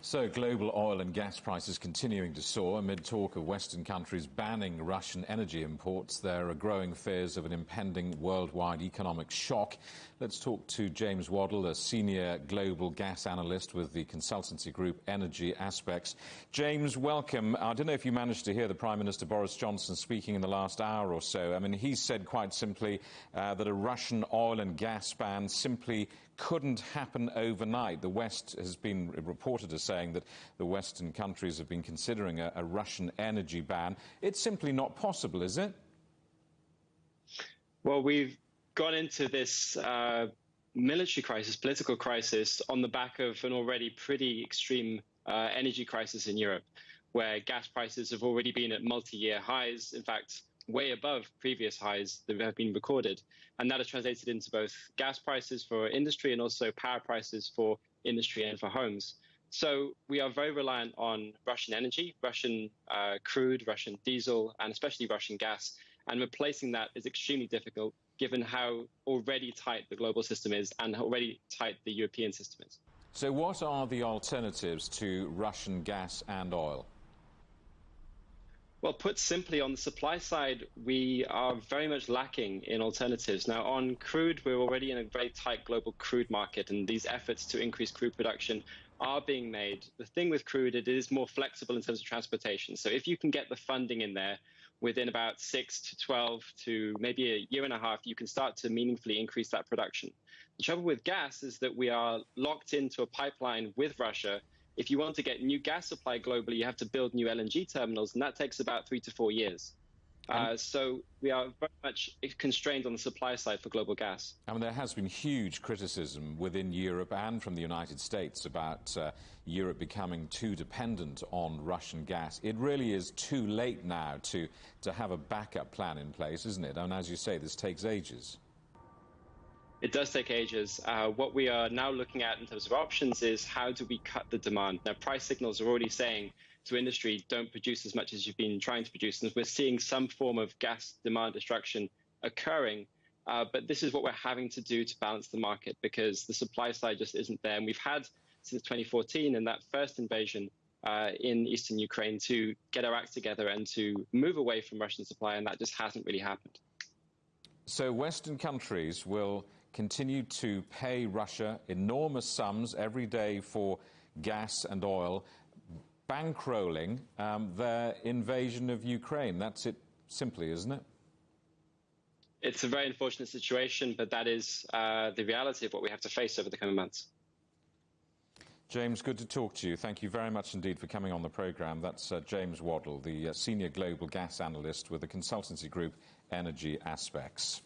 So global oil and gas prices continuing to soar amid talk of Western countries banning Russian energy imports. There are growing fears of an impending worldwide economic shock. Let's talk to James Waddell, a senior global gas analyst with the consultancy group Energy Aspects. James, welcome. I don't know if you managed to hear the Prime Minister Boris Johnson speaking in the last hour or so. I mean, he said quite simply that a Russian oil and gas ban simply couldn't happen overnight. The West has been reported as saying that the Western countries have been considering a Russian energy ban. It's simply not possible, is it? Well, we've gone into this military crisis, political crisis, on the back of an already pretty extreme energy crisis in Europe, where gas prices have already been at multi-year highs. In fact, way above previous highs that have been recorded. And that has translated into both gas prices for industry and also power prices for industry and for homes. So we are very reliant on Russian energy, Russian crude, Russian diesel, and especially Russian gas. And replacing that is extremely difficult, given how already tight the global system is and how already tight the European system is. So what are the alternatives to Russian gas and oil? Well, put simply, on the supply side, we are very much lacking in alternatives. Now, on crude, we're already in a very tight global crude market, and these efforts to increase crude production are being made. The thing with crude, it is more flexible in terms of transportation. So if you can get the funding in there within about 6 to 12 to maybe a year and a half, you can start to meaningfully increase that production. The trouble with gas is that we are locked into a pipeline with Russia. If you want to get new gas supply globally, you have to build new LNG terminals, and that takes about 3 to 4 years. So we are very much constrained on the supply side for global gas. I mean, there has been huge criticism within Europe and from the United States about Europe becoming too dependent on Russian gas. It really is too late now to have a backup plan in place, isn't it? And as you say, this takes ages. It does take ages. What we are now looking at in terms of options is how do we cut the demand? Now, price signals are already saying to industry, don't produce as much as you've been trying to produce. And we're seeing some form of gas demand destruction occurring. But this is what we're having to do to balance the market, because the supply side just isn't there. And we've had since 2014 and that first invasion in eastern Ukraine to get our act together and to move away from Russian supply. And that just hasn't really happened. So Western countries will continue to pay Russia enormous sums every day for gas and oil, bankrolling their invasion of Ukraine. That's it simply, isn't it? It's a very unfortunate situation, but that is the reality of what we have to face over the coming months. James, good to talk to you. Thank you very much indeed for coming on the programme. That's James Waddell, the senior global gas analyst with the consultancy group Energy Aspects.